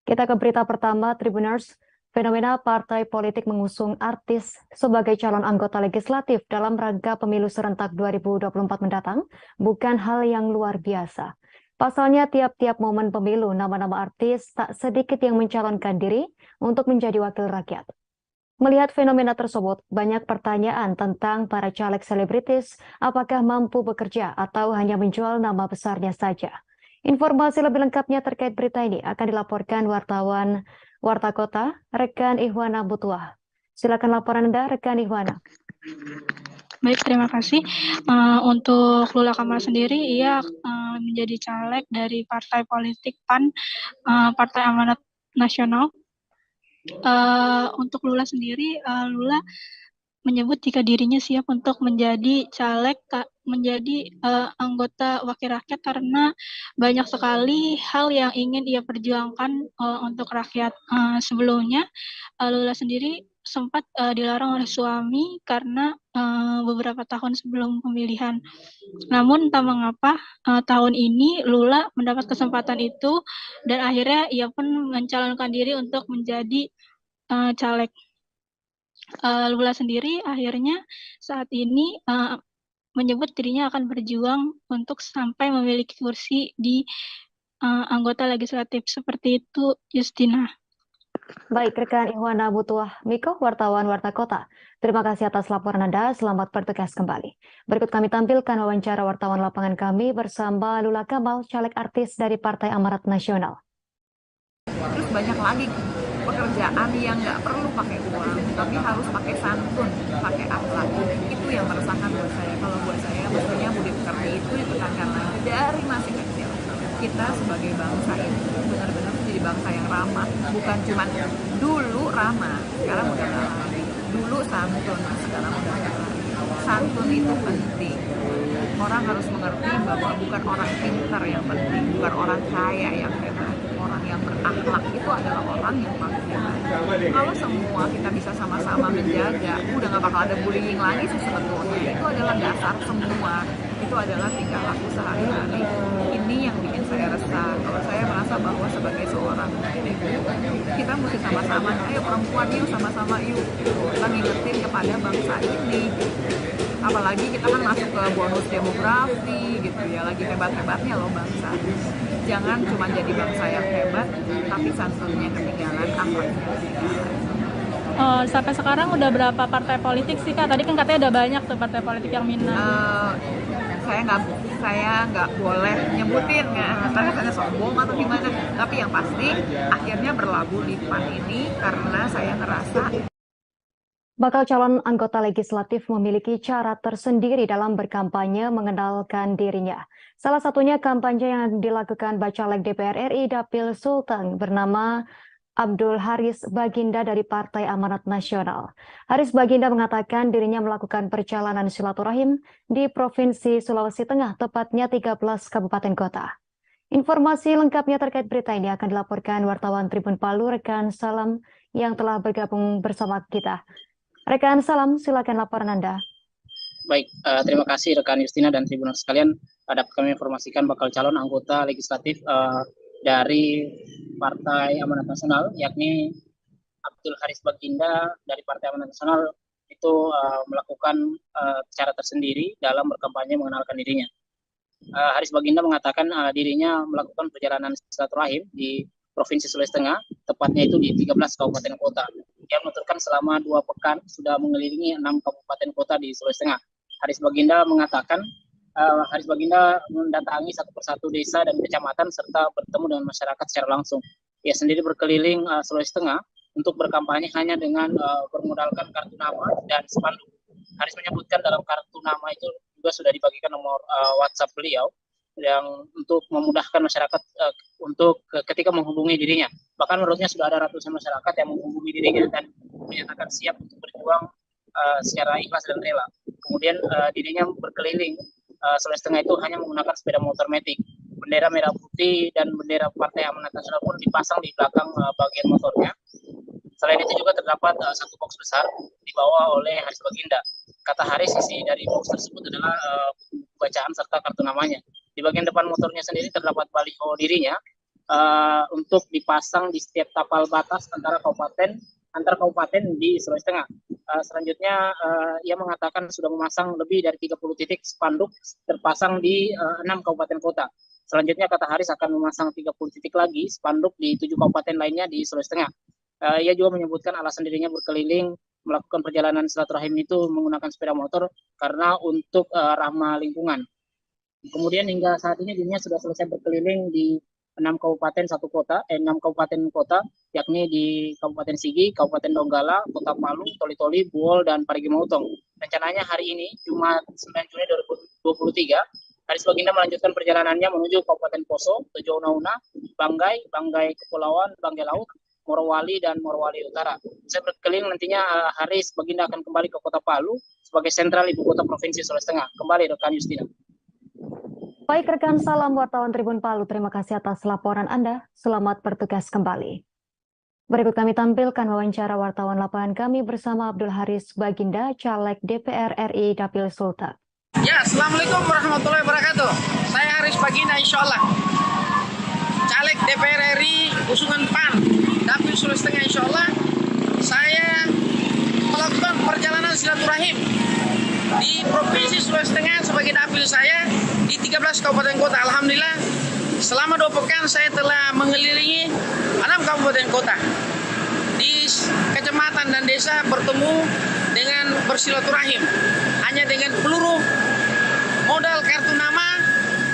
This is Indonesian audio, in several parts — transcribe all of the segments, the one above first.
Kita ke berita pertama, Tribuners. Fenomena partai politik mengusung artis sebagai calon anggota legislatif dalam rangka pemilu serentak 2024 mendatang bukan hal yang luar biasa. Pasalnya, tiap-tiap momen pemilu, nama-nama artis tak sedikit yang mencalonkan diri untuk menjadi wakil rakyat. Melihat fenomena tersebut, banyak pertanyaan tentang para caleg selebritis, apakah mampu bekerja atau hanya menjual nama besarnya saja. Informasi lebih lengkapnya terkait berita ini akan dilaporkan wartawan Warta Kota, rekan Ihwana Butuah. Silakan laporan Anda, rekan Ihwana. Baik, terima kasih. Untuk Lula Kamal sendiri, ia menjadi caleg dari partai politik PAN, Partai Amanat Nasional. Untuk Lula sendiri, Lula menyebut jika dirinya siap untuk menjadi caleg, menjadi anggota wakil rakyat karena banyak sekali hal yang ingin ia perjuangkan untuk rakyat. Sebelumnya, Lula sendiri sempat dilarang oleh suami karena beberapa tahun sebelum pemilihan. Namun entah mengapa tahun ini Lula mendapat kesempatan itu dan akhirnya ia pun mencalonkan diri untuk menjadi caleg. Lula sendiri akhirnya saat ini menyebut dirinya akan berjuang untuk sampai memiliki kursi di anggota legislatif. Seperti itu, Justina. Baik, rekan Ihwana Butuah Miko, wartawan Warta Kota. Terima kasih atas laporan Anda, selamat bertugas kembali. Berikut kami tampilkan wawancara wartawan lapangan kami bersama Lula Kamal, caleg artis dari Partai Amanat Nasional. Terus banyak lagi pekerjaan yang nggak perlu pakai uang, tapi harus pakai santun, pakai akhlak. Itu yang meresahkan buat saya. Kalau buat saya, maksudnya budi pekerti itu ditekankan lagi dari masih kecil. Kita sebagai bangsa ini benar-benar menjadi bangsa yang ramah, bukan cuma dulu ramah, sekarang udah nggak lagi. Dulu santun, sekarang udah nggak lagi. Santun itu penting. Orang harus mengerti bahwa bukan orang pintar yang penting, bukan orang kaya yang hebat. Orang yang berakhlak itu adalah orang yang paling hebat. Kalau semua kita bisa sama-sama menjaga, udah nggak bakal ada bullying lagi sih sebetulnya. Itu adalah dasar semua. Itu adalah tingkah laku sehari-hari. Ini yang bikin saya resah. Kalau saya merasa bahwa sebagai seorang ibu, kita mesti sama-sama, ayo perempuan yuk sama-sama yuk. Kita ngingetin kepada bangsa ini. Apalagi kita kan masuk ke bonus demografi gitu ya, lagi hebat-hebatnya loh bangsa. Jangan cuma jadi bangsa yang hebat, tapi santunnya ketinggalan, akhlaknya ketinggalan. Sampai sekarang udah berapa partai politik sih Kak? Tadi kan katanya ada banyak tuh partai politik yang minat. Saya nggak boleh nyebutin ya, saya sombong atau gimana. Tapi yang pasti akhirnya berlabuh di PAN ini karena saya ngerasa Bakal calon anggota legislatif memiliki cara tersendiri dalam berkampanye mengenalkan dirinya. Salah satunya kampanye yang dilakukan Bacalek DPR RI Dapil Sultan bernama Abdul Haris Baginda dari Partai Amanat Nasional. Haris Baginda mengatakan dirinya melakukan perjalanan silaturahim di Provinsi Sulawesi Tengah, tepatnya 13 kabupaten kota. Informasi lengkapnya terkait berita ini akan dilaporkan wartawan Tribun Palu, rekan Salam yang telah bergabung bersama kita. Rekan Salam, silakan laporan Anda. Baik, terima kasih rekan Justina dan Tribuners sekalian. Dapat kami informasikan bakal calon anggota legislatif dari Partai Amanat Nasional, yakni Abdul Haris Baginda dari Partai Amanat Nasional itu melakukan cara tersendiri dalam berkampanye mengenalkan dirinya. Haris Baginda mengatakan dirinya melakukan perjalanan silaturahim di Provinsi Sulawesi Tengah, tepatnya itu di 13 kabupaten kota. Dia menuturkan selama 2 pekan sudah mengelilingi 6 kabupaten kota di Sulawesi Tengah. Haris Baginda mengatakan, Haris Baginda mendatangi satu persatu desa dan kecamatan serta bertemu dengan masyarakat secara langsung. Ia sendiri berkeliling Sulawesi Tengah untuk berkampanye hanya dengan bermodalkan kartu nama dan spanduk. Haris menyebutkan dalam kartu nama itu juga sudah dibagikan nomor WhatsApp beliau yang untuk memudahkan masyarakat untuk ketika menghubungi dirinya. Bahkan menurutnya sudah ada ratusan masyarakat yang menghubungi dirinya dan menyatakan siap untuk berjuang secara ikhlas dan rela. Kemudian dirinya berkeliling Sulawesi Tengah itu hanya menggunakan sepeda motor metik. Bendera merah putih dan bendera Partai Amanat Nasional pun dipasang di belakang bagian motornya. Selain itu juga terdapat satu box besar dibawa oleh Haris Baginda. Kata Haris, isi dari box tersebut adalah bacaan serta kartu namanya. Di bagian depan motornya sendiri terdapat baliho dirinya untuk dipasang di setiap tapal batas antar kabupaten di Sulawesi Tengah. Selanjutnya ia mengatakan sudah memasang lebih dari 30 titik spanduk terpasang di 6 kabupaten kota. Selanjutnya kata Haris akan memasang 30 titik lagi spanduk di 7 kabupaten lainnya di Sulawesi Tengah. Ia juga menyebutkan alasan dirinya berkeliling melakukan perjalanan silaturahim itu menggunakan sepeda motor karena untuk ramah lingkungan. Kemudian hingga saat ini dirinya sudah selesai berkeliling di 6 kabupaten kota, yakni di Kabupaten Sigi, Kabupaten Donggala, Kota Palu, Toli-Toli, Buol, dan Parigi Motong. Rencananya hari ini, Jumat 9 Juni 2023, Haris Baginda melanjutkan perjalanannya menuju Kabupaten Poso, Tojo Una-Una, Banggai Kepulauan, Banggai Laut, Morowali, dan Morowali Utara. Saya berkeliling nantinya Haris Baginda akan kembali ke Kota Palu sebagai sentral ibu kota Provinsi Sulawesi Tengah. Kembali rekan Justina. Baik rekan, salam wartawan Tribun Palu. Terima kasih atas laporan Anda. Selamat bertugas kembali. Berikut kami tampilkan wawancara wartawan lapangan kami bersama Abdul Haris Baginda, Caleg DPR RI Dapil Sulteng. Ya, Assalamualaikum warahmatullahi wabarakatuh. Saya Haris Baginda, insya Allah. Caleg DPR RI, usungan PAN, Dapil Sulawesi Tengah, insya Allah. Saya melakukan perjalanan silaturahim di Provinsi Sulawesi Tengah sebagai dapil saya di 13 kabupaten kota. Alhamdulillah, selama 2 pekan saya telah mengelilingi 6 kabupaten kota. Di kecamatan dan desa bertemu dengan bersilaturahim. Hanya dengan peluru modal kartu nama,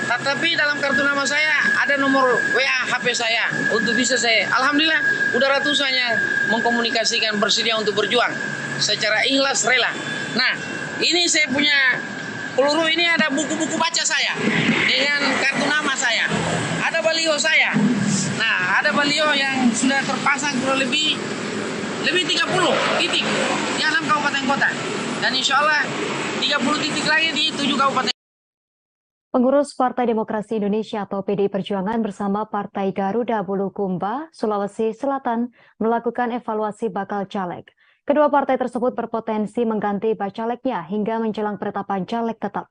tetapi dalam kartu nama saya ada nomor WA HP saya untuk bisa saya. Alhamdulillah, udah ratusannya mengkomunikasikan bersedia untuk berjuang secara ikhlas rela. Nah, ini saya punya peluru, ini ada buku-buku baca saya dengan kartu nama saya. Ada baliho saya. Nah, ada baliho yang sudah terpasang kurang lebih 30 titik di 6 kabupaten kota. Dan insya Allah 30 titik lagi di 7 kabupaten. Pengurus Partai Demokrasi Indonesia atau PDI Perjuangan bersama Partai Garuda Bulukumba, Sulawesi Selatan melakukan evaluasi bakal caleg. Kedua partai tersebut berpotensi mengganti bacaleknya hingga menjelang penetapan caleg tetap.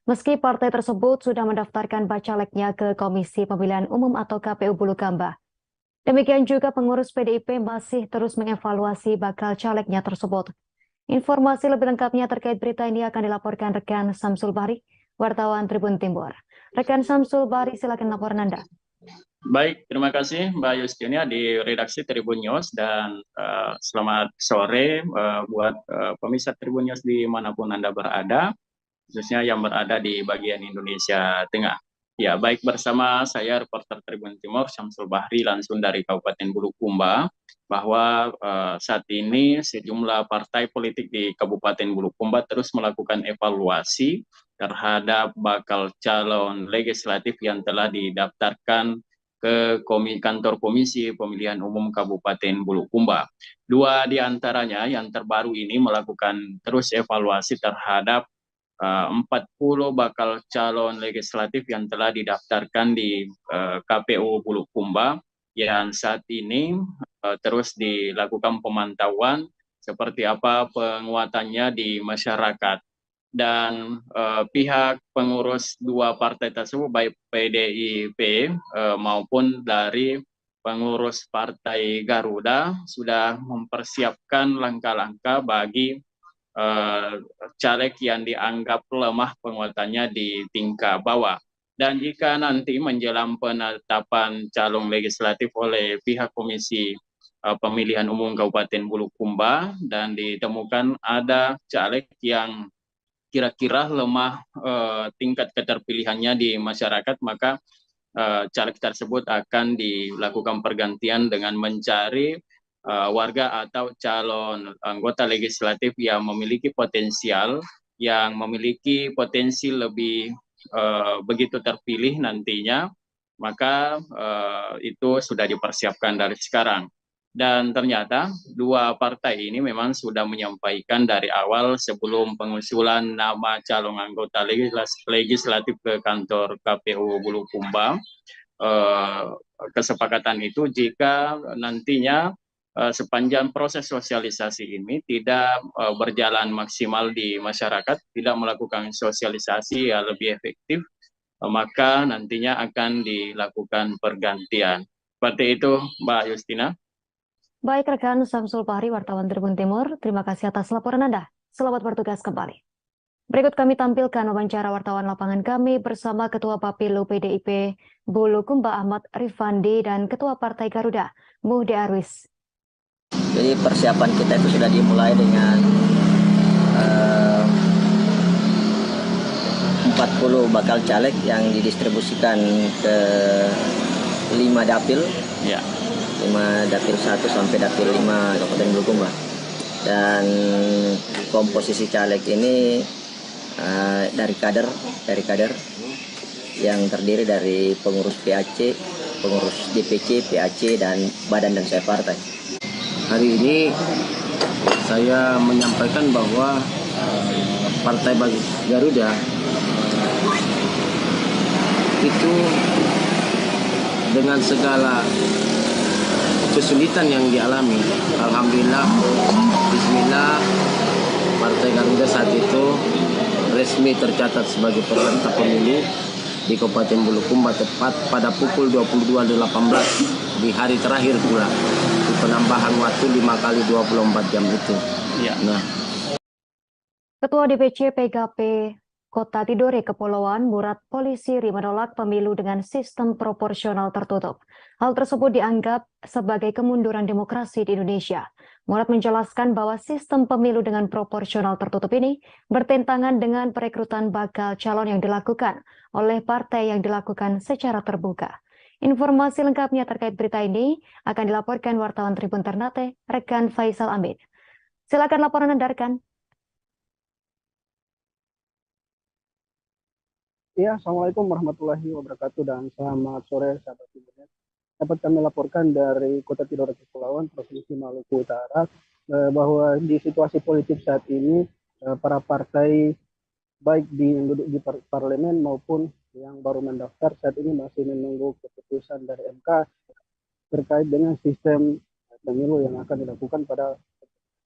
Meski partai tersebut sudah mendaftarkan bacaleknya ke Komisi Pemilihan Umum atau KPU Bulukumba. Demikian juga pengurus PDIP masih terus mengevaluasi bakal calegnya tersebut. Informasi lebih lengkapnya terkait berita ini akan dilaporkan rekan Samsul Bahri, wartawan Tribun Timur. Rekan Samsul Bahri, silakan laporan Anda. Baik, terima kasih Mbak Justina di redaksi Tribun News dan selamat sore buat pemirsa Tribun News dimanapun Anda berada, khususnya yang berada di bagian Indonesia Tengah. Ya, baik, bersama saya reporter Tribun Timur Samsul Bahri langsung dari Kabupaten Bulukumba, bahwa saat ini sejumlah partai politik di Kabupaten Bulukumba terus melakukan evaluasi terhadap bakal calon legislatif yang telah didaftarkan ke kantor Komisi Pemilihan Umum Kabupaten Bulukumba. 2 di antaranya yang terbaru ini melakukan terus evaluasi terhadap 40 bakal calon legislatif yang telah didaftarkan di KPU Bulukumba yang saat ini terus dilakukan pemantauan seperti apa penguatannya di masyarakat. Dan pihak pengurus 2 partai tersebut, baik PDIP maupun dari pengurus Partai Garuda, sudah mempersiapkan langkah-langkah bagi caleg yang dianggap lemah penguatannya di tingkat bawah. Dan jika nanti menjelang penetapan calon legislatif oleh pihak Komisi Pemilihan Umum Kabupaten Bulukumba dan ditemukan ada caleg yang kira-kira lemah tingkat keterpilihannya di masyarakat, maka caleg tersebut akan dilakukan pergantian dengan mencari warga atau calon anggota legislatif yang memiliki potensial, yang memiliki potensi lebih begitu terpilih nantinya, maka itu sudah dipersiapkan dari sekarang. Dan ternyata 2 partai ini memang sudah menyampaikan dari awal sebelum pengusulan nama calon anggota legislatif ke kantor KPU Bulukumba, kesepakatan itu jika nantinya sepanjang proses sosialisasi ini tidak berjalan maksimal di masyarakat, tidak melakukan sosialisasi yang lebih efektif, maka nantinya akan dilakukan pergantian. Seperti itu, Mbak Justina. Baik rekan Samsul Fahri, wartawan Tribun Timur, terima kasih atas laporan Anda. Selamat bertugas kembali. Berikut kami tampilkan wawancara wartawan lapangan kami bersama Ketua Bapilu PDIP Bulukumba Ahmad Rifandi dan Ketua Partai Garuda Muhdi Arwis. Jadi persiapan kita itu sudah dimulai dengan 40 bakal caleg yang didistribusikan ke 5 dapil. Ya. 5 dapil 1 sampai dapil 5 Kabupaten Bulukumba. Dan komposisi caleg ini dari kader yang terdiri dari pengurus PAC, pengurus DPC, PAC, dan badan dan saya partai. Hari ini saya menyampaikan bahwa Partai Garuda itu dengan segala kesulitan yang dialami, alhamdulillah, bismillah, Partai Garuda saat itu resmi tercatat sebagai peserta pemilu di Kabupaten Bulukumba tepat pada pukul 22.18 di hari terakhir pula, di penambahan waktu 5 kali 24 jam itu. Ya. Nah, Ketua DPC PKB Kota Tidore Kepulauan Murad Polisiri menolak pemilu dengan sistem proporsional tertutup. Hal tersebut dianggap sebagai kemunduran demokrasi di Indonesia. Murad menjelaskan bahwa sistem pemilu dengan proporsional tertutup ini bertentangan dengan perekrutan bakal calon yang dilakukan oleh partai yang dilakukan secara terbuka. Informasi lengkapnya terkait berita ini akan dilaporkan wartawan Tribun Ternate, rekan Faisal Amin. Silakan laporan Anda, rekan. Ya, Assalamualaikum warahmatullahi wabarakatuh dan selamat sore sahabat Tribun. Dapat kami laporkan dari Kota Tidore Kepulauan, Provinsi Maluku Utara, bahwa di situasi politik saat ini para partai baik yang duduk di parlemen maupun yang baru mendaftar saat ini masih menunggu keputusan dari MK terkait dengan sistem pemilu yang akan dilakukan pada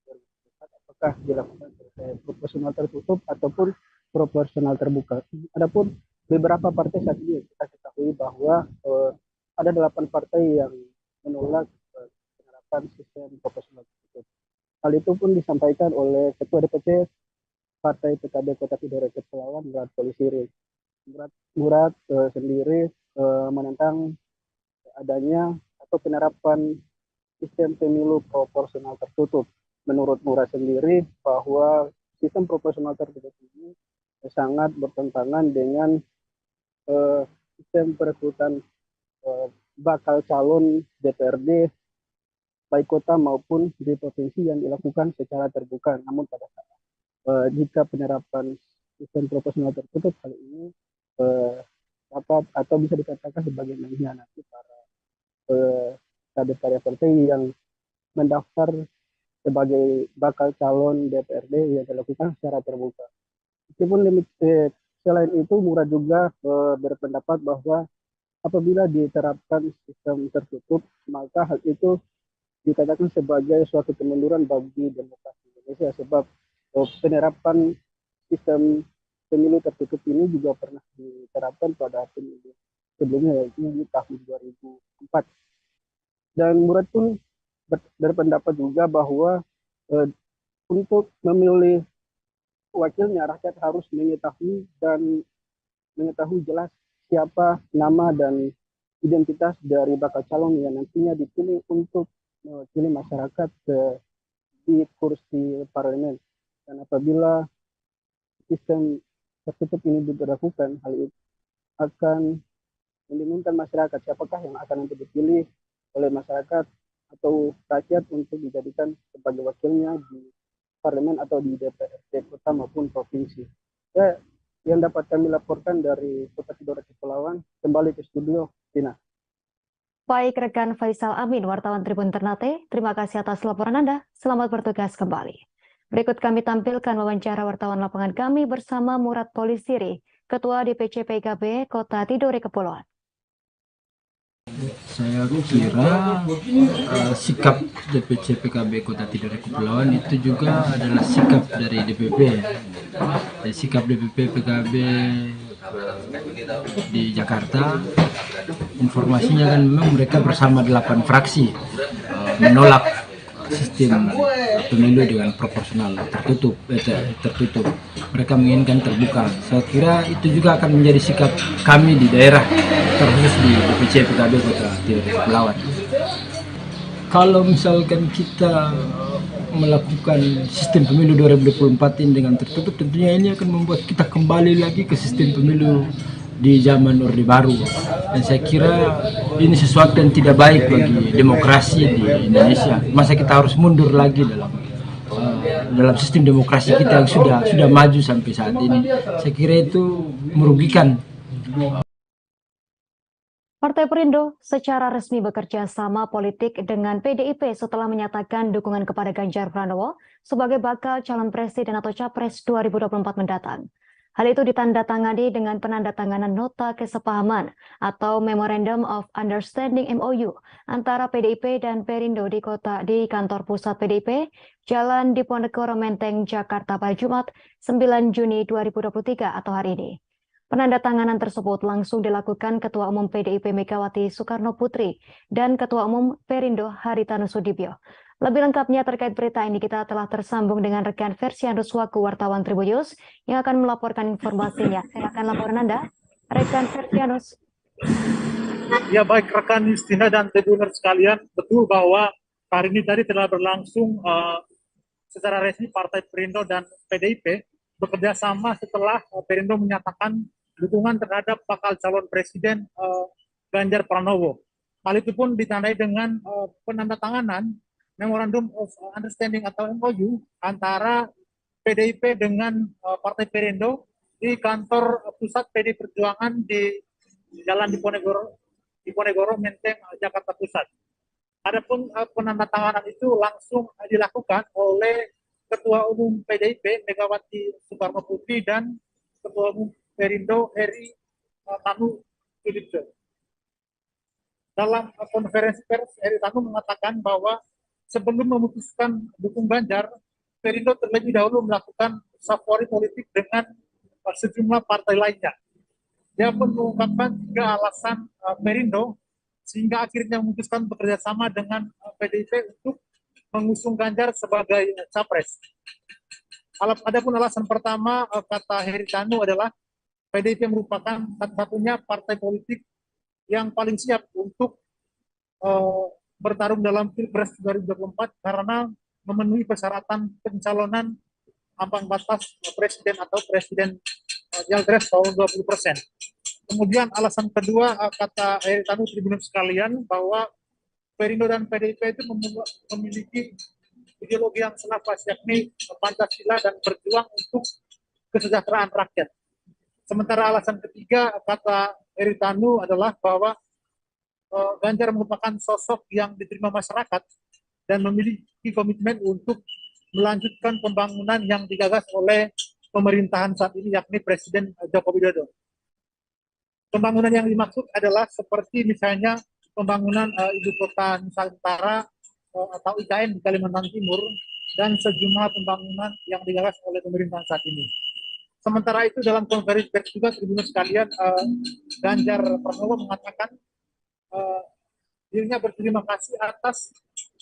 2024, apakah dilakukan proporsional tertutup ataupun proporsional terbuka. Adapun beberapa partai saat ini kita ketahui bahwa ada 8 partai yang menolak penerapan sistem proporsional tertutup. Hal itu pun disampaikan oleh Ketua DPC Partai PKB Kota Tidore Kepulauan Murad Polisiri. Murad sendiri menentang adanya atau penerapan sistem pemilu proporsional tertutup. Menurut Murad sendiri bahwa sistem proporsional tertutup ini sangat bertentangan dengan sistem perekrutan bakal calon DPRD baik kota maupun di provinsi yang dilakukan secara terbuka. Namun pada saat jika penerapan sistem proporsional tertutup kali ini dapat atau bisa dikatakan sebagai mengkhianati para kader-kader partai yang mendaftar sebagai bakal calon DPRD yang dilakukan secara terbuka. Meskipun selain itu, Murad juga berpendapat bahwa apabila diterapkan sistem tertutup, maka hal itu dikatakan sebagai suatu kemunduran bagi demokrasi Indonesia, sebab penerapan sistem pemilu tertutup ini juga pernah diterapkan pada pemilu sebelumnya, yaitu di tahun 2004. Dan Murad pun berpendapat juga bahwa untuk memilih wakilnya, rakyat harus mengetahui jelas siapa nama dan identitas dari bakal calon yang nantinya dipilih untuk mewakili masyarakat di kursi parlemen. Dan apabila sistem tertutup ini diberlakukan, hal itu akan membingungkan masyarakat siapakah yang akan nanti dipilih oleh masyarakat atau rakyat untuk dijadikan sebagai wakilnya di parlemen atau di DPRD kota maupun provinsi. Ya, yang dapat kami laporkan dari Kota Tidore Kepulauan. Kembali ke studio, Tina. Baik rekan Faisal Amin, wartawan Tribun Ternate, terima kasih atas laporan Anda. Selamat bertugas kembali. Berikut kami tampilkan wawancara wartawan lapangan kami bersama Murad Polisiri, Ketua DPC PKB Kota Tidore Kepulauan. Saya kira sikap DPC PKB Kota Tidore Kepulauan itu juga adalah sikap dari DPP. Sikap DPP PKB di Jakarta. Informasinya kan memang mereka bersama 8 fraksi menolak sistem pemilu dengan proporsional tertutup. Mereka menginginkan terbuka. Saya kira itu juga akan menjadi sikap kami di daerah, terkhusus di DPC PKB Kota Tidak Kepulauan. Kalau misalkan kita melakukan sistem pemilu 2024 ini dengan tertutup, tentunya ini akan membuat kita kembali lagi ke sistem pemilu di zaman Orde Baru, dan saya kira ini sesuatu yang tidak baik bagi demokrasi di Indonesia. Masa kita harus mundur lagi dalam sistem demokrasi kita yang sudah maju sampai saat ini? Saya kira itu merugikan. Partai Perindo secara resmi bekerja sama politik dengan PDIP setelah menyatakan dukungan kepada Ganjar Pranowo sebagai bakal calon presiden atau capres 2024 mendatang. Hal itu ditandatangani dengan penandatanganan nota kesepahaman atau Memorandum of Understanding MOU antara PDIP dan Perindo di kantor pusat PDIP, Jalan Diponegoro Menteng, Jakarta pada Jumat 9 Juni 2023 atau hari ini. Penandatanganan tersebut langsung dilakukan Ketua Umum PDIP Megawati Soekarno Putri dan Ketua Umum Perindo Haritanu Sudibyo. Lebih lengkapnya terkait berita ini kita telah tersambung dengan rekan Versianus Waku wartawan Tribunnews yang akan melaporkan informasinya. Silakan laporan Anda, rekan Versianus. Ya baik rekan Justina dan Tribunnews sekalian, betul bahwa hari ini tadi telah berlangsung secara resmi Partai Perindo dan PDIP bekerja sama setelah Perindo menyatakan dukungan terhadap bakal calon presiden Ganjar Pranowo. Hal itu pun ditandai dengan penandatanganan Memorandum of Understanding atau MOU antara PDIP dengan Partai Perindo di kantor pusat PD Perjuangan di Jalan Diponegoro Menteng, Jakarta Pusat. Adapun penandatanganan itu langsung dilakukan oleh Ketua Umum PDIP Megawati Soekarno Putri dan Ketua Umum Perindo Haritanu Sudibyo. Dalam konferensi pers, Haritanu mengatakan bahwa sebelum memutuskan dukung Ganjar, Perindo terlebih dahulu melakukan safari politik dengan sejumlah partai lainnya. Dia pun mengungkapkan 3 alasan Perindo sehingga akhirnya memutuskan bekerja sama dengan PDIP untuk mengusung Ganjar sebagai capres. Adapun alasan pertama, kata Haritanu, adalah PDIP merupakan satu-satunya partai politik yang paling siap untuk bertarung dalam Pilpres 2024 karena memenuhi persyaratan pencalonan ambang batas presiden atau presiden threshold 20%. Kemudian alasan kedua, kata Haritanu Tribunnews sekalian, bahwa Perindo dan PDIP itu memiliki ideologi yang senafas, yakni Pancasila dan berjuang untuk kesejahteraan rakyat. Sementara alasan ketiga, kata Haritanu, adalah bahwa Ganjar merupakan sosok yang diterima masyarakat dan memiliki komitmen untuk melanjutkan pembangunan yang digagas oleh pemerintahan saat ini, yakni Presiden Joko Widodo. Pembangunan yang dimaksud adalah seperti misalnya pembangunan Ibu Kota Nusantara atau IKN di Kalimantan Timur dan sejumlah pembangunan yang digagas oleh pemerintahan saat ini. Sementara itu dalam konferensi pers juga Tribunnews sekalian, Ganjar Pranowo mengatakan dirinya berterima kasih atas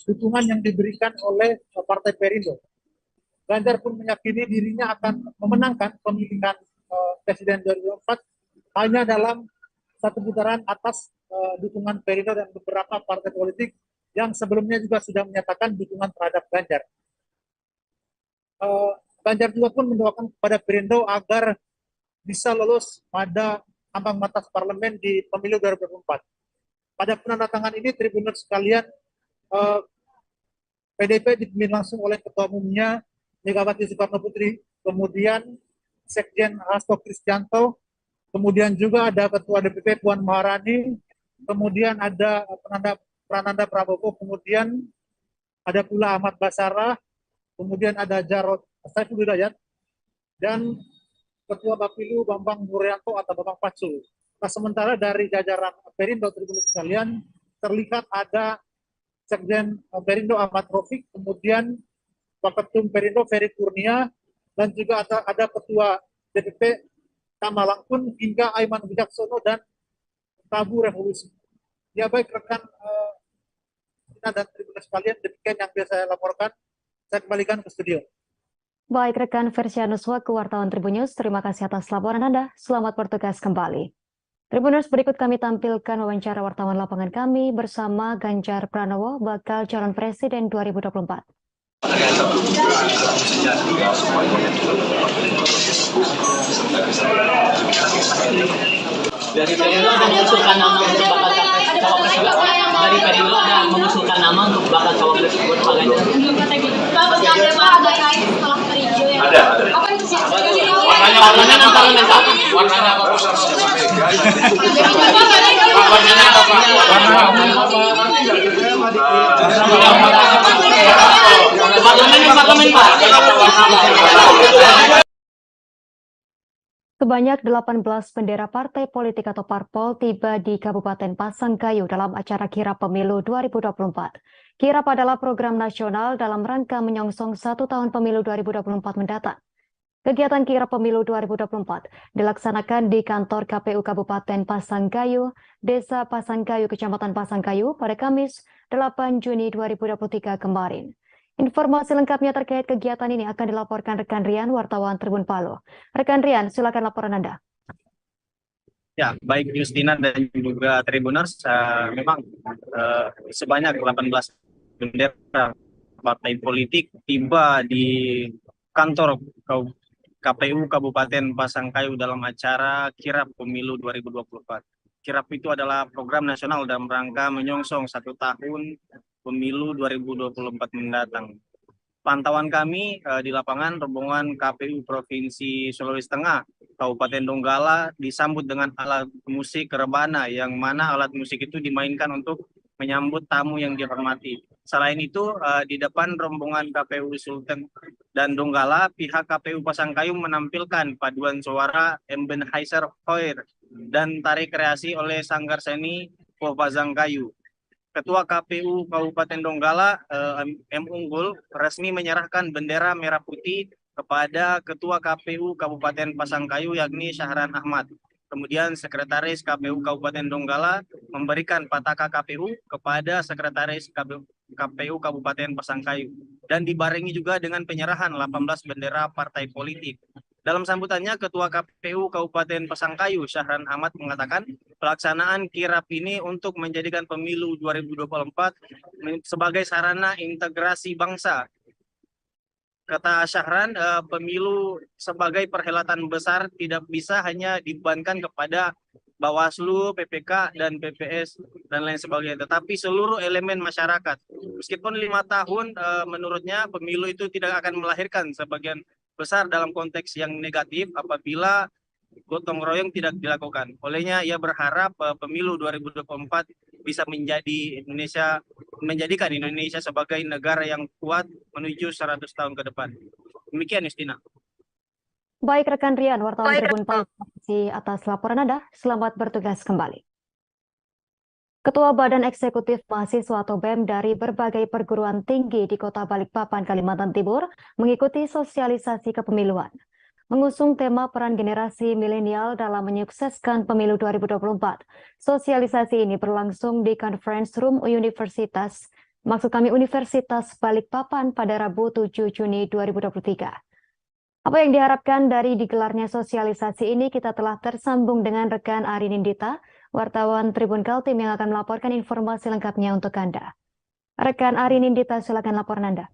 dukungan yang diberikan oleh Partai Perindo. Ganjar pun meyakini dirinya akan memenangkan pemilihan Presiden 2024 hanya dalam satu putaran atas dukungan Perindo dan beberapa partai politik yang sebelumnya juga sudah menyatakan dukungan terhadap Ganjar. Ganjar juga pun mendoakan kepada Perindo agar bisa lolos pada ambang batas parlemen di pemilu 2024. Pada penandatangan ini, Tribunnews sekalian, PDIP dipimpin langsung oleh Ketua Umumnya Megawati Soekarno Putri, kemudian Sekjen Hasto Kristianto, kemudian juga ada Ketua DPP Puan Maharani, kemudian ada Prananda Prabowo, kemudian ada pula Ahmad Basarah, kemudian ada Jarod Saiful Hidayat, dan Ketua Bapilu Bambang Wuryanto atau Bambang Pacul. Nah, sementara dari jajaran Perindo Tribunnews sekalian terlihat ada Sekjen Perindo Ahmad Rafiq, kemudian Waketum Perindo Ferry Kurnia, dan juga ada Ketua DPP Tamalang pun hingga Aiman Wijaksono dan Prabu Revolusi. Ya baik rekan dan Tribuners sekalian, demikian yang biasa saya laporkan. Saya kembalikan ke studio. Baik rekan Versianus Waku, wartawan Tribun News, terima kasih atas laporan Anda. Selamat bertugas kembali. Tribuners, berikut kami tampilkan wawancara wartawan lapangan kami bersama Ganjar Pranowo, bakal calon presiden 2024. Dari Perindo ada mengusulkan nama untuk bakal cawapres juga. Dari Perindo ada mengusulkan nama untuk bakal cawapres buat Pak Ganjar. Pak, ada Pak ada kain setelah Perindo ya? Ada. Apa itu sih? Warnanya apa? Warnanya apa? Warnanya apa? Parlemen Pak. Sebanyak 18 bendera partai politik atau parpol tiba di Kabupaten Pasangkayu dalam acara Kirap Pemilu 2024. Kirap adalah program nasional dalam rangka menyongsong 1 tahun pemilu 2024 mendatang. Kegiatan Kirap Pemilu 2024 dilaksanakan di kantor KPU Kabupaten Pasangkayu, Desa Pasangkayu, Kecamatan Pasangkayu pada Kamis 8 Juni 2023 kemarin. Informasi lengkapnya terkait kegiatan ini akan dilaporkan rekan Rian, wartawan Tribun Palo. Rekan Rian, silakan laporan Anda. Ya, baik Justina dan juga Tribuners, memang sebanyak 18 bendera partai politik tiba di kantor KPU Kabupaten Pasangkayu dalam acara Kirap Pemilu 2024. Kirap itu adalah program nasional dalam rangka menyongsong 1 tahun Pemilu 2024 mendatang. Pantauan kami di lapangan, rombongan KPU Provinsi Sulawesi Tengah, Kabupaten Donggala disambut dengan alat musik rebana, yang mana alat musik itu dimainkan untuk menyambut tamu yang dihormati. Selain itu, di depan rombongan KPU Sultan dan Donggala, pihak KPU Pasangkayu menampilkan paduan suara Ebenheiser Hoir dan tari kreasi oleh Sanggar Seni Pasangkayu. Ketua KPU Kabupaten Donggala, M. Unggul, resmi menyerahkan bendera merah putih kepada Ketua KPU Kabupaten Pasangkayu, yakni Syahran Ahmad. Kemudian Sekretaris KPU Kabupaten Donggala memberikan pataka KPU kepada Sekretaris KPU Kabupaten Pasangkayu. Dan dibarengi juga dengan penyerahan 18 bendera partai politik. Dalam sambutannya, Ketua KPU Kabupaten Pasangkayu, Syahran Ahmad, mengatakan pelaksanaan kirap ini untuk menjadikan pemilu 2024 sebagai sarana integrasi bangsa. Kata Syahran, pemilu sebagai perhelatan besar tidak bisa hanya dibebankan kepada Bawaslu, PPK, dan PPS, dan lain sebagainya, tetapi seluruh elemen masyarakat. Meskipun 5 tahun, menurutnya pemilu itu tidak akan melahirkan sebagian besar dalam konteks yang negatif apabila gotong royong tidak dilakukan. Olehnya ia berharap pemilu 2024 bisa menjadikan Indonesia sebagai negara yang kuat menuju 100 tahun ke depan. Demikian, Justina. Baik rekan Rian, wartawan Tribun Palo, atas laporan Anda. Selamat bertugas kembali. Ketua Badan Eksekutif Mahasiswa atau BEM dari berbagai perguruan tinggi di Kota Balikpapan, Kalimantan Timur mengikuti sosialisasi kepemiluan. Mengusung tema peran generasi milenial dalam menyukseskan pemilu 2024. Sosialisasi ini berlangsung di Conference Room Universitas Balikpapan pada Rabu 7 Juni 2023. Apa yang diharapkan dari digelarnya sosialisasi ini, kita telah tersambung dengan rekan Ari Nindita, wartawan Tribun Kaltim yang akan melaporkan informasi lengkapnya untuk Anda. Rekan Ari Nindita, silakan laporan Anda.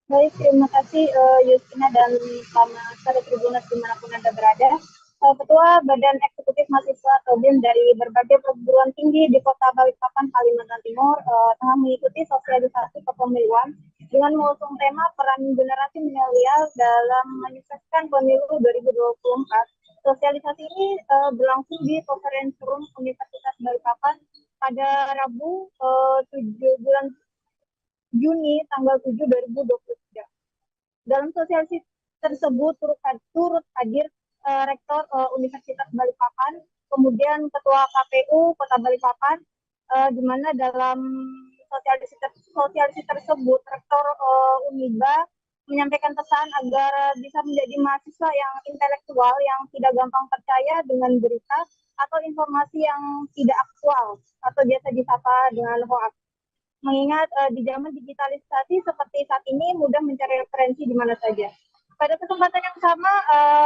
Baik, terima kasih Justina dan selamat sore Tribuners dimanapun Anda berada. Ketua Badan Eksekutif Mahasiswa atau BEM dari berbagai perguruan tinggi di Kota Balikpapan, Kalimantan Timur tengah mengikuti sosialisasi kepemiluan dengan mengusung tema peran generasi milenial dalam menyukseskan pemilu 2024. Sosialisasi ini berlangsung di Conference Room Universitas Balikpapan pada Rabu 7 bulan Juni tanggal 7 2023. Dalam sosialisasi tersebut turut hadir Rektor Universitas Balikpapan, kemudian Ketua KPU Kota Balikpapan, di mana dalam sosialisasi tersebut Rektor Uniba menyampaikan pesan agar bisa menjadi mahasiswa yang intelektual, yang tidak gampang percaya dengan berita atau informasi yang tidak aktual atau biasa disapa dengan hoax. Mengingat di zaman digitalisasi seperti saat ini mudah mencari referensi di mana saja. Pada kesempatan yang sama,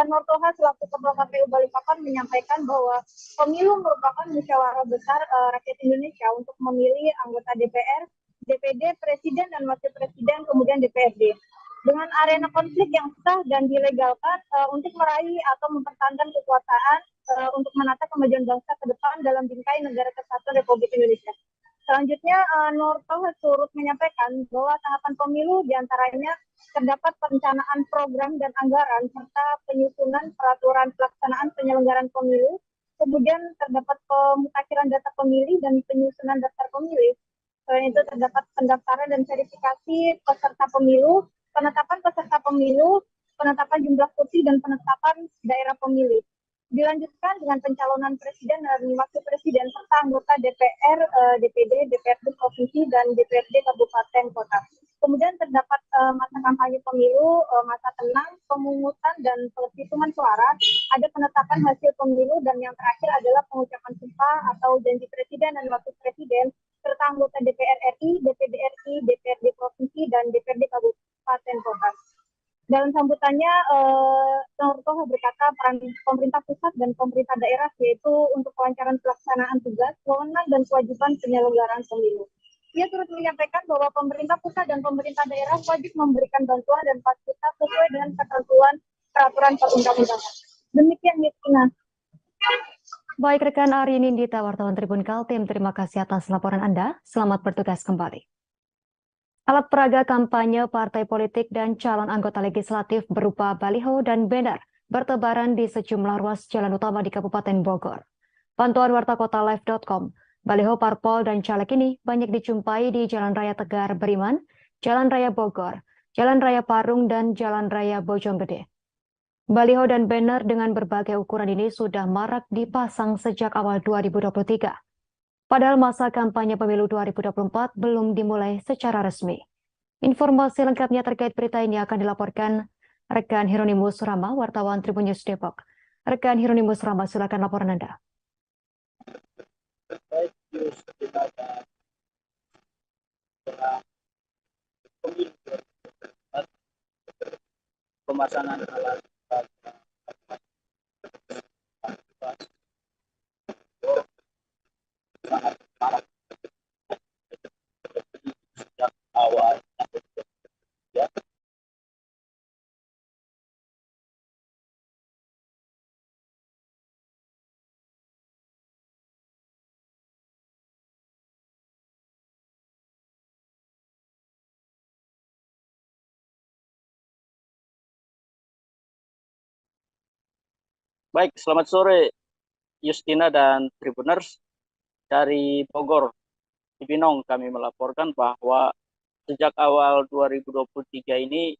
Nur Toha selaku Ketua KPU Balikpapan menyampaikan bahwa pemilu merupakan musyawarah besar rakyat Indonesia untuk memilih anggota DPR, DPD, Presiden dan Wakil Presiden, kemudian DPRD. Dengan arena konflik yang sah dan dilegalkan untuk meraih atau mempertahankan kekuasaan untuk menata kemajuan bangsa ke depan dalam bingkai negara kesatuan Republik Indonesia. Selanjutnya, Nur Toha turut menyampaikan bahwa tahapan pemilu diantaranya terdapat perencanaan program dan anggaran serta penyusunan peraturan pelaksanaan penyelenggaraan pemilu, kemudian terdapat pemutakhiran data pemilih dan penyusunan daftar pemilih. Selain itu terdapat pendaftaran dan verifikasi peserta pemilu, penetapan peserta pemilu, penetapan jumlah kursi dan penetapan daerah pemilih. Dilanjutkan dengan pencalonan presiden dan wakil presiden serta anggota DPR, DPD, DPRD provinsi dan DPRD kabupaten kota. Kemudian terdapat masa kampanye pemilu, masa tenang, pemungutan dan penghitungan suara, ada penetapan hasil pemilu dan yang terakhir adalah pengucapan sumpah atau janji presiden dan wakil presiden serta anggota DPR RI, DPD RI, DPRD provinsi dan DPRD kabupaten kota. Dalam sambutannya, Nur Toha berkata peran pemerintah pusat dan pemerintah daerah yaitu untuk kelancaran pelaksanaan tugas, wewenang dan kewajiban penyelenggaraan pemilu. Ia turut menyampaikan bahwa pemerintah pusat dan pemerintah daerah wajib memberikan bantuan dan fasilitas sesuai dengan ketentuan peraturan perundang-undangan. Demikian, Yustina. Baik rekan Ari Nindita, wartawan Tribun Kaltim, terima kasih atas laporan Anda. Selamat bertugas kembali. Alat peraga kampanye partai politik dan calon anggota legislatif berupa baliho dan banner bertebaran di sejumlah ruas jalan utama di Kabupaten Bogor. Pantauan wartakotalive.com, baliho parpol dan caleg ini banyak dijumpai di Jalan Raya Tegar Beriman, Jalan Raya Bogor, Jalan Raya Parung, dan Jalan Raya Bojonggede. Baliho dan banner dengan berbagai ukuran ini sudah marak dipasang sejak awal 2023. Padahal masa kampanye pemilu 2024 belum dimulai secara resmi. Informasi lengkapnya terkait berita ini akan dilaporkan rekan Hieronymus Rama, wartawan Tribun News Depok. Rekan Hieronymus Rama, silakan laporan Anda. Pemasangan alat sangat parah sejak awal ya. Baik, selamat sore Yustina dan Tribuners. Dari Bogor, Cibinong, kami melaporkan bahwa sejak awal 2023 ini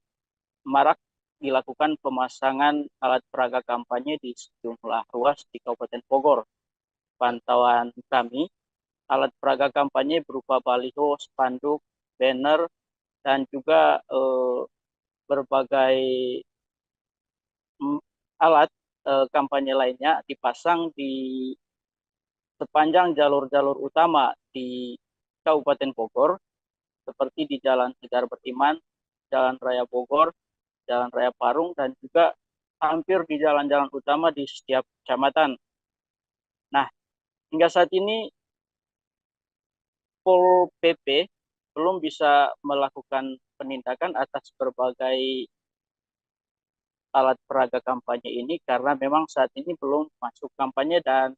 marak dilakukan pemasangan alat peraga kampanye di sejumlah ruas di Kabupaten Bogor. Pantauan kami, alat peraga kampanye berupa baliho, spanduk, banner, dan juga berbagai alat kampanye lainnya dipasang di sepanjang jalur-jalur utama di Kabupaten Bogor, seperti di Jalan Tegar Beriman, Jalan Raya Bogor, Jalan Raya Parung, dan juga hampir di jalan-jalan utama di setiap kecamatan. Nah, hingga saat ini Pol PP belum bisa melakukan penindakan atas berbagai alat peraga kampanye ini karena memang saat ini belum masuk kampanye dan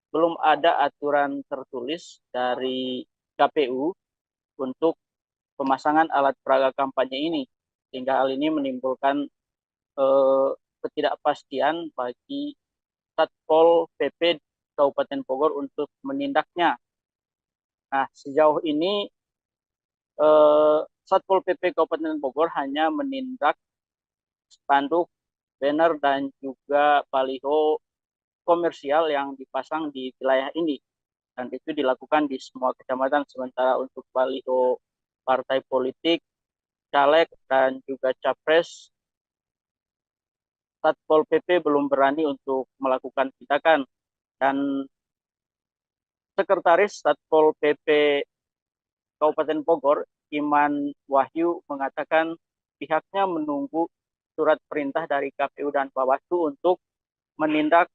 belum ada aturan tertulis dari KPU untuk pemasangan alat peraga kampanye ini, sehingga hal ini menimbulkan ketidakpastian bagi Satpol PP Kabupaten Bogor untuk menindaknya. Nah, sejauh ini Satpol PP Kabupaten Bogor hanya menindak spanduk, banner, dan juga baliho komersial yang dipasang di wilayah ini, dan itu dilakukan di semua kecamatan. Sementara untuk baliho partai politik caleg dan juga capres, Satpol PP belum berani untuk melakukan tindakan, dan Sekretaris Satpol PP Kabupaten Bogor, Iman Wahyu, mengatakan pihaknya menunggu surat perintah dari KPU dan Bawaslu untuk menindak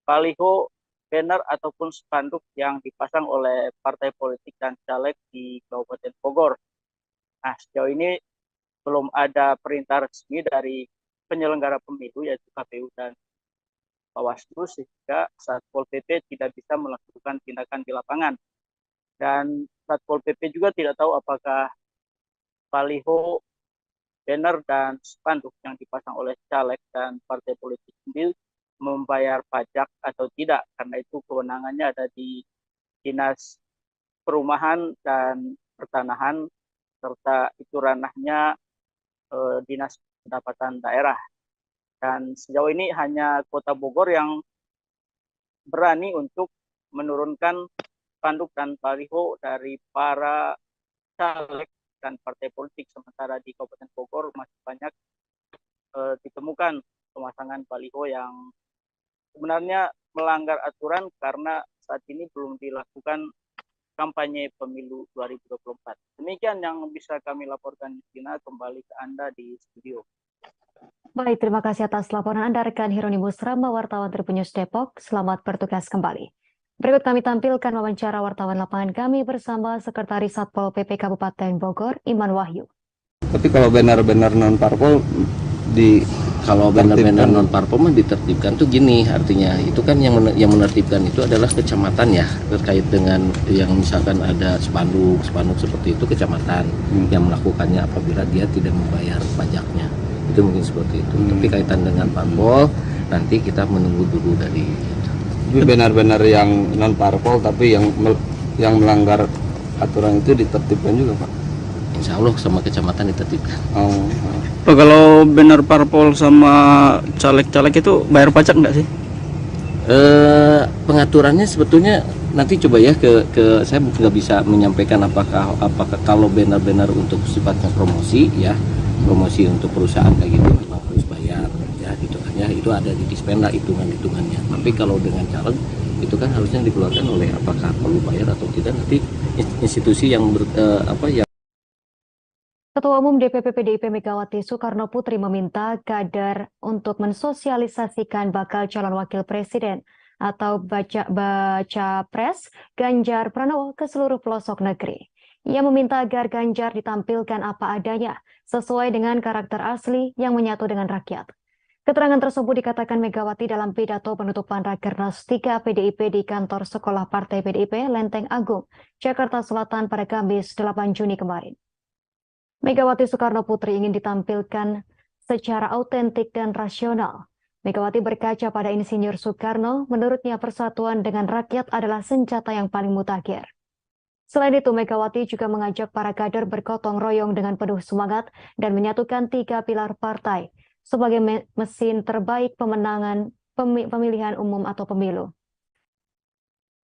baliho, banner ataupun spanduk yang dipasang oleh partai politik dan caleg di Kabupaten Bogor. Nah, sejauh ini belum ada perintah resmi dari penyelenggara pemilu yaitu KPU dan Bawaslu, sehingga Satpol PP tidak bisa melakukan tindakan di lapangan. Dan Satpol PP juga tidak tahu apakah baliho, banner, dan spanduk yang dipasang oleh caleg dan partai politik ini membayar pajak atau tidak, karena itu kewenangannya ada di Dinas Perumahan dan Pertanahan, serta itu ranahnya Dinas Pendapatan Daerah. Dan sejauh ini hanya Kota Bogor yang berani untuk menurunkan spanduk dan baliho dari para caleg dan partai politik, sementara di Kabupaten Bogor masih banyak ditemukan pemasangan baliho yang sebenarnya melanggar aturan karena saat ini belum dilakukan kampanye pemilu 2024. Demikian yang bisa kami laporkan, Justina. Kembali ke Anda di studio. Baik, terima kasih atas laporan Anda, rekan Hieronimus Rama, wartawan Tribun News Depok. Selamat bertugas kembali. Berikut kami tampilkan wawancara wartawan lapangan kami bersama Sekretaris Satpol PP Kabupaten Bogor, Iman Wahyu. Tapi kalau benar-benar non parpol kalau benar-benar non parpol mah ditertibkan tuh gini, artinya itu kan yang menertibkan itu adalah kecamatan ya, terkait dengan yang misalkan ada spanduk seperti itu kecamatan yang melakukannya apabila dia tidak membayar pajaknya, itu mungkin seperti itu. Tapi kaitan dengan parpol nanti kita menunggu dulu dari Tapi benar-benar yang non parpol tapi yang melanggar aturan itu ditertibkan juga, Pak. Insya Allah sama kecamatan ditertibkan. Pak, kalau benar parpol sama caleg-caleg itu bayar pajak nggak sih? Pengaturannya sebetulnya nanti coba ya ke saya nggak bisa menyampaikan apakah kalau benar-benar untuk sifatnya promosi ya, promosi untuk perusahaan kayak gitu memang harus bayar ya gitu kan ya, itu ada di Dispenda hitungannya. Tapi kalau dengan caleg itu kan harusnya dikeluarkan oleh apakah perlu bayar atau tidak, nanti institusi yang Ketua Umum DPP PDIP Megawati Soekarno Putri meminta kader untuk mensosialisasikan bakal calon wakil presiden atau baca pres Ganjar Pranowo ke seluruh pelosok negeri. Ia meminta agar Ganjar ditampilkan apa adanya sesuai dengan karakter asli yang menyatu dengan rakyat. Keterangan tersebut dikatakan Megawati dalam pidato penutupan Rakernas 3 PDIP di kantor Sekolah Partai PDIP Lenteng Agung, Jakarta Selatan pada Kamis 8 Juni kemarin. Megawati Soekarno Putri ingin ditampilkan secara autentik dan rasional. Megawati berkaca pada Insinyur Soekarno, menurutnya persatuan dengan rakyat adalah senjata yang paling mutakhir. Selain itu, Megawati juga mengajak para kader bergotong royong dengan penuh semangat dan menyatukan 3 pilar partai sebagai mesin terbaik pemenangan pemilihan umum atau pemilu.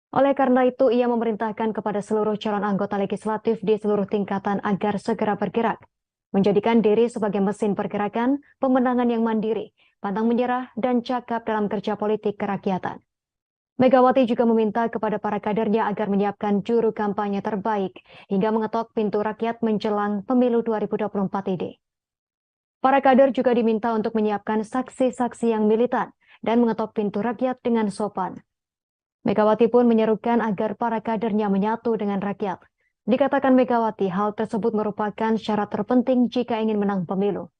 Oleh karena itu, ia memerintahkan kepada seluruh calon anggota legislatif di seluruh tingkatan agar segera bergerak, menjadikan diri sebagai mesin pergerakan, pemenangan yang mandiri, pantang menyerah, dan cakap dalam kerja politik kerakyatan. Megawati juga meminta kepada para kadernya agar menyiapkan juru kampanye terbaik hingga mengetok pintu rakyat menjelang pemilu 2024 ini. Para kader juga diminta untuk menyiapkan saksi-saksi yang militan dan mengetok pintu rakyat dengan sopan. Megawati pun menyerukan agar para kadernya menyatu dengan rakyat. Dikatakan Megawati, hal tersebut merupakan syarat terpenting jika ingin menang pemilu.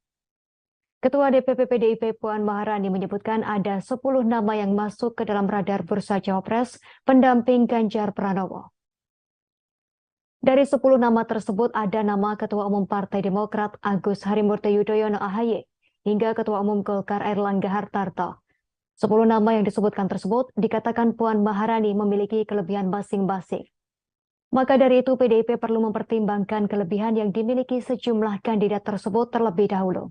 Ketua DPP PDIP Puan Maharani menyebutkan ada 10 nama yang masuk ke dalam radar bursa Cawapres pendamping Ganjar Pranowo. Dari 10 nama tersebut ada nama Ketua Umum Partai Demokrat Agus Harimurti Yudhoyono AHY hingga Ketua Umum Golkar Airlangga Hartarto. 10 nama yang disebutkan tersebut dikatakan Puan Maharani memiliki kelebihan masing-masing. Maka dari itu PDIP perlu mempertimbangkan kelebihan yang dimiliki sejumlah kandidat tersebut terlebih dahulu.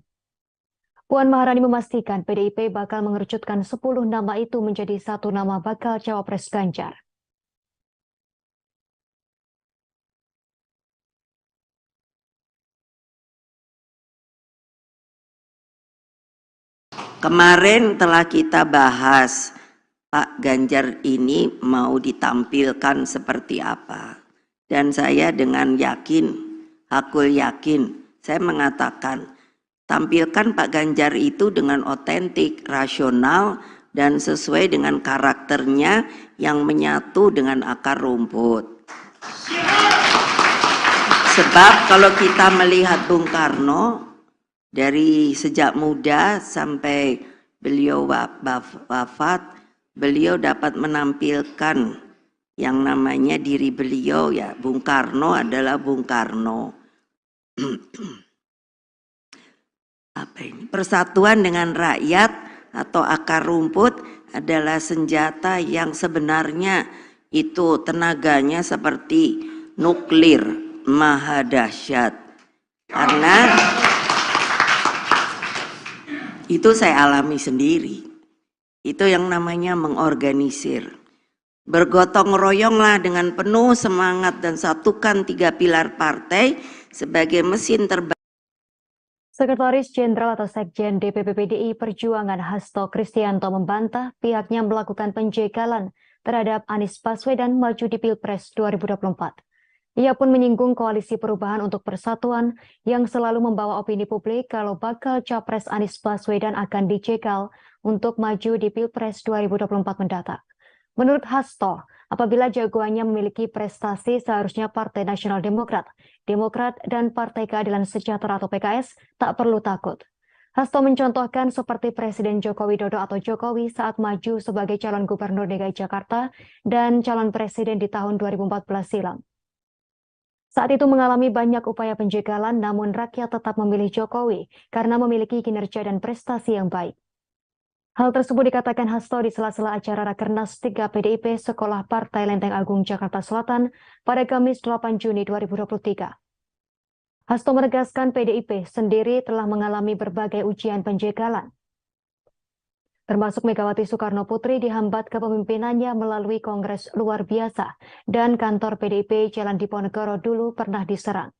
Puan Maharani memastikan PDIP bakal mengerucutkan 10 nama itu menjadi 1 nama bakal cawapres Ganjar. Kemarin telah kita bahas Pak Ganjar ini mau ditampilkan seperti apa. Dan saya dengan yakin, hakul yakin, saya mengatakan tampilkan Pak Ganjar itu dengan otentik, rasional, dan sesuai dengan karakternya yang menyatu dengan akar rumput. Sebab kalau kita melihat Bung Karno, dari sejak muda sampai beliau wafat, beliau dapat menampilkan yang namanya diri beliau, ya Bung Karno adalah Bung Karno. Apa ini? Persatuan dengan rakyat atau akar rumput adalah senjata yang sebenarnya itu tenaganya seperti nuklir, maha dahsyat. Karena itu saya alami sendiri. Itu yang namanya mengorganisir. Bergotong royonglah dengan penuh semangat dan satukan 3 pilar partai sebagai mesin terbaik. Sekretaris Jenderal atau Sekjen DPP PDI Perjuangan Hasto Kristianto membantah pihaknya melakukan penjegalan terhadap Anies Baswedan maju di Pilpres 2024. Ia pun menyinggung koalisi perubahan untuk persatuan yang selalu membawa opini publik kalau bakal capres Anies Baswedan akan dijegal untuk maju di Pilpres 2024 mendatang. Menurut Hasto, apabila jagoannya memiliki prestasi seharusnya Partai Nasional Demokrat, dan Partai Keadilan Sejahtera atau PKS tak perlu takut. Hasto mencontohkan seperti Presiden Joko Widodo atau Jokowi saat maju sebagai calon gubernur DKI Jakarta dan calon presiden di tahun 2014 silam. Saat itu mengalami banyak upaya penjegalan, namun rakyat tetap memilih Jokowi karena memiliki kinerja dan prestasi yang baik. Hal tersebut dikatakan Hasto di sela-sela acara Rakernas 3 PDIP Sekolah Partai Lenteng Agung Jakarta Selatan pada Kamis 8 Juni 2023. Hasto menegaskan PDIP sendiri telah mengalami berbagai ujian penjegalan. Termasuk Megawati Soekarno Putri dihambat kepemimpinannya melalui Kongres Luar Biasa dan kantor PDIP Jalan Diponegoro dulu pernah diserang.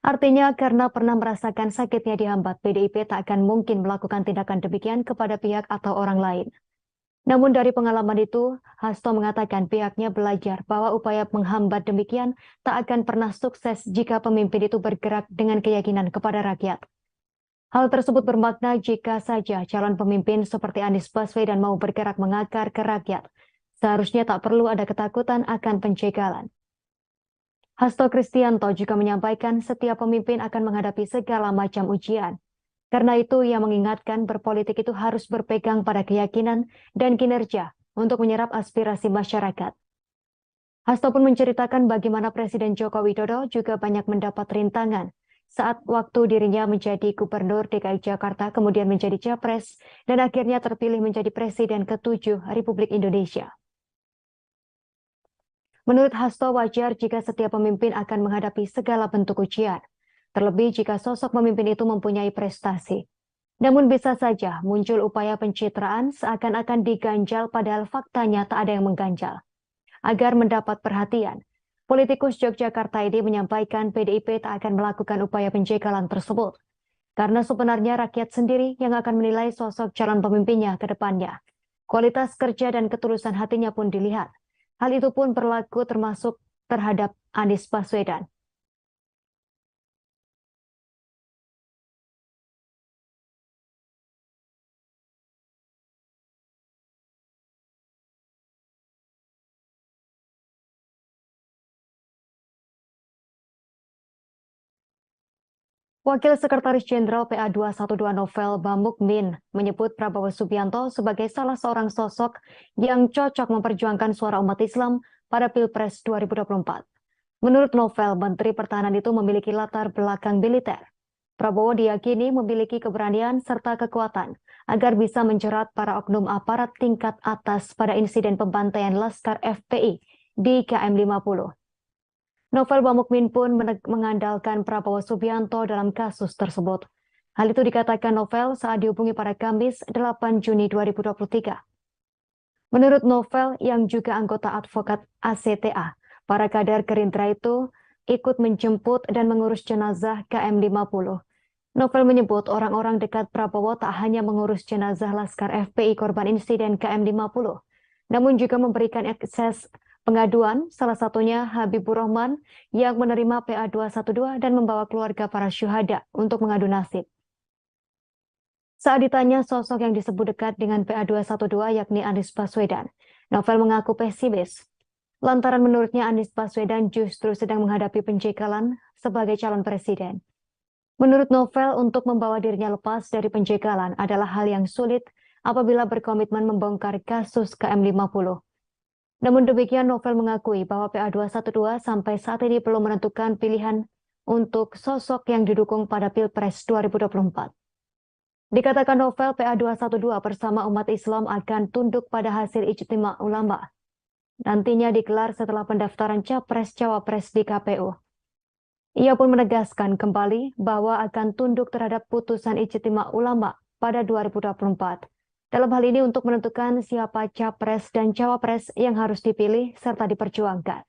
Artinya karena pernah merasakan sakitnya dihambat, PDIP tak akan mungkin melakukan tindakan demikian kepada pihak atau orang lain. Namun dari pengalaman itu, Hasto mengatakan pihaknya belajar bahwa upaya menghambat demikian tak akan pernah sukses jika pemimpin itu bergerak dengan keyakinan kepada rakyat. Hal tersebut bermakna jika saja calon pemimpin seperti Anies Baswedan mau bergerak mengakar ke rakyat, seharusnya tak perlu ada ketakutan akan penjegalan. Hasto Kristianto juga menyampaikan setiap pemimpin akan menghadapi segala macam ujian. Karena itu ia mengingatkan berpolitik itu harus berpegang pada keyakinan dan kinerja untuk menyerap aspirasi masyarakat. Hasto pun menceritakan bagaimana Presiden Joko Widodo juga banyak mendapat rintangan saat waktu dirinya menjadi gubernur DKI Jakarta, kemudian menjadi capres, dan akhirnya terpilih menjadi Presiden ke-7 Republik Indonesia. Menurut Hasto, wajar jika setiap pemimpin akan menghadapi segala bentuk ujian, terlebih jika sosok pemimpin itu mempunyai prestasi. Namun bisa saja muncul upaya pencitraan seakan-akan diganjal padahal faktanya tak ada yang mengganjal. Agar mendapat perhatian, politikus Yogyakarta ini menyampaikan PDIP tak akan melakukan upaya penjegalan tersebut. Karena sebenarnya rakyat sendiri yang akan menilai sosok calon pemimpinnya ke depannya. Kualitas kerja dan ketulusan hatinya pun dilihat. Hal itu pun berlaku termasuk terhadap Anies Baswedan. Wakil Sekretaris Jenderal PA212 Novel Bamukmin menyebut Prabowo Subianto sebagai salah seorang sosok yang cocok memperjuangkan suara umat Islam pada Pilpres 2024. Menurut Novel, Menteri Pertahanan itu memiliki latar belakang militer. Prabowo diyakini memiliki keberanian serta kekuatan agar bisa menjerat para oknum aparat tingkat atas pada insiden pembantaian Laskar FPI di KM 50. Novel Bamukmin pun mengandalkan Prabowo Subianto dalam kasus tersebut. Hal itu dikatakan Novel saat dihubungi pada Kamis 8 Juni 2023. Menurut Novel yang juga anggota advokat ACTA, para kader Gerindra itu ikut menjemput dan mengurus jenazah KM 50. Novel menyebut orang-orang dekat Prabowo tak hanya mengurus jenazah Laskar FPI korban insiden KM50, namun juga memberikan akses pengaduan, salah satunya Habibur Rahman yang menerima PA212 dan membawa keluarga para syuhada untuk mengadu nasib. Saat ditanya sosok yang disebut dekat dengan PA212 yakni Anies Baswedan, Novel mengaku pesimis. Lantaran menurutnya Anies Baswedan justru sedang menghadapi penjegalan sebagai calon presiden. Menurut Novel, untuk membawa dirinya lepas dari penjegalan adalah hal yang sulit apabila berkomitmen membongkar kasus KM50. Namun demikian, Novel mengakui bahwa PA212 sampai saat ini belum menentukan pilihan untuk sosok yang didukung pada Pilpres 2024. Dikatakan Novel, PA212 bersama umat Islam akan tunduk pada hasil ijtima ulama. Nantinya digelar setelah pendaftaran Capres-Cawapres di KPU. Ia pun menegaskan kembali bahwa akan tunduk terhadap putusan ijtima ulama pada 2024. Dalam hal ini untuk menentukan siapa Capres dan Cawapres yang harus dipilih serta diperjuangkan.